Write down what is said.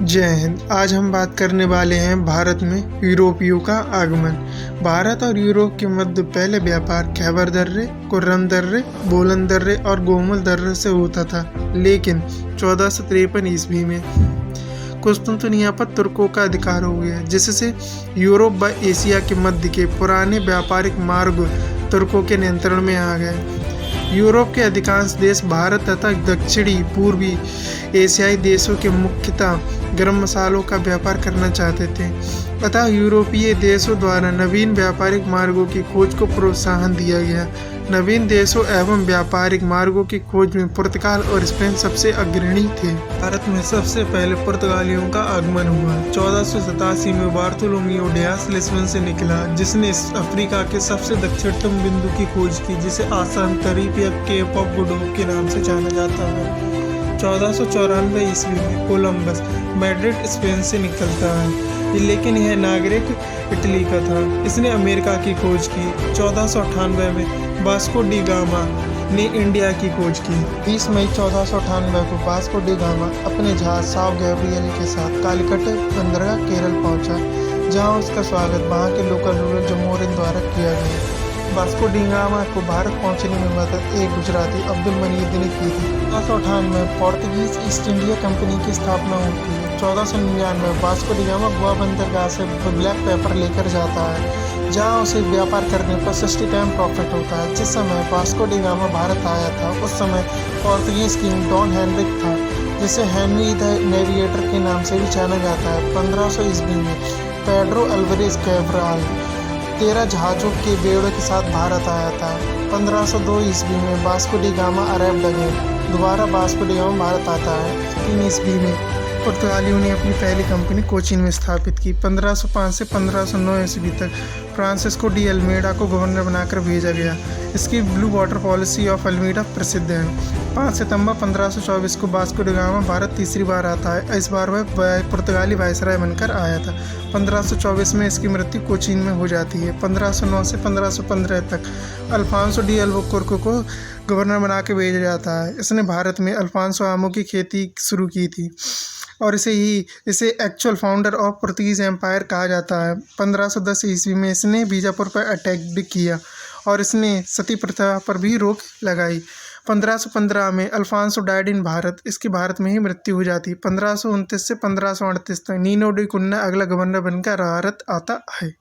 जय हिंद। आज हम बात करने वाले हैं भारत में यूरोपियों का आगमन। भारत और यूरोप के मध्य पहले व्यापार खैबर दर्रे, कुर्रम दर्रे, बोलन दर्रे और गोमल दर्रे से होता था, लेकिन 1453 ईस्वी में कुस्तुनतुनिया पर तुर्कों का अधिकार हो गया, जिससे यूरोप व एशिया के मध्य के पुराने व्यापारिक मार्ग तुर्कों के नियंत्रण में आ गए। यूरोप के अधिकांश देश भारत तथा दक्षिणी पूर्वी एशियाई देशों के मुख्यतः गर्म मसालों का व्यापार करना चाहते थे। अतः यूरोपीय देशों द्वारा नवीन व्यापारिक मार्गों की खोज को प्रोत्साहन दिया गया। नवीन देशों एवं व्यापारिक मार्गों की खोज में पुर्तगाल और स्पेन सबसे अग्रणी थे। भारत में सबसे पहले पुर्तगालियों का आगमन हुआ। 1487 में बार्थोलोमियो डियास लिस्बन से निकला, जिसने अफ्रीका के सबसे दक्षिणतम बिंदु की खोज की, जिसे आसान तरीफ या केप ऑफ गुड होप के नाम से जाना जाता है। 1494 ईस्वी में कोलंबस मैड्रिड स्पेन से निकलता है, लेकिन यह नागरिक इटली का था। इसने अमेरिका की खोज की। 1498 में वास्को डी गामा ने इंडिया की खोज की। 20 मई 1498 को वास्को डी गामा अपने जहाज साव गैब्रियल के साथ कालीकट बंदरगाह केरल पहुंचा, जहां उसका स्वागत वहां के लोकल रूलर जमोरिन द्वारा किया गया। वास्को डी गामा को भारत पहुंचने में मदद एक गुजराती अब्दुल मजीद ने की थी। 1498 में पोर्तुगीज ईस्ट इंडिया कंपनी की स्थापना होती है। 1499 वास्को डी गामा गोवा बंदरगाह से ब्लैक पेपर लेकर जाता है, जहां उसे व्यापार करने पर 60 टाइम प्रॉफिट होता है। जिस समय वास्को डी गामा भारत आया था, उस समय पोर्तुगीज किंग डॉन हेनरिक था, जिसे हेनरी द नेविगेटर के नाम से भी जाना जाता है। 1500 ईस्वी में पेड्रो अल्वारेज कैब्राल 13 जहाज़ों के बेड़े के साथ भारत आया था। 1502 ईस्वी में Vasco D gamma arrived again. दोबारा वास्को डी गामा भारत आता है। 3 ईस्वी में पुर्तगालियों ने अपनी पहली कंपनी कोचीन में स्थापित की। 1505 से 1509 ईस्वी तक फ्रांसिस्को डी अल्मेडा को गवर्नर बनाकर भेजा गया। इसकी blue water policy of Almeida प्रसिद्ध है। 5 सितंबर 1524 को वास्को डी गामा भारत तीसरी बार आता है। इस बार वह पुर्तगाली वायसराय बनकर आया था। 1524 में इसकी मृत्यु कोचीन में हो जाती है। 1509 से 1515 तक अल्फांसो डी अल्बुकर्क को गवर्नर बना के भेजा जाता है। इसने भारत में अल्फांसो आमों की खेती शुरू की थी और इसे actual founder of Portuguese empire कहा जाता है। 1510 ईस्वी में इसने बीजापुर पर अटैक भी किया और इसने सती प्रथा पर भी रोक लगाई। 1515 में अल्फांसो डाइड इन भारत। इसकी भारत में ही मृत्यु हो जाती है। 1529 से 1538 तक नीनो डी कुन्ना अगला गवर्नर बनकर भारत आता है।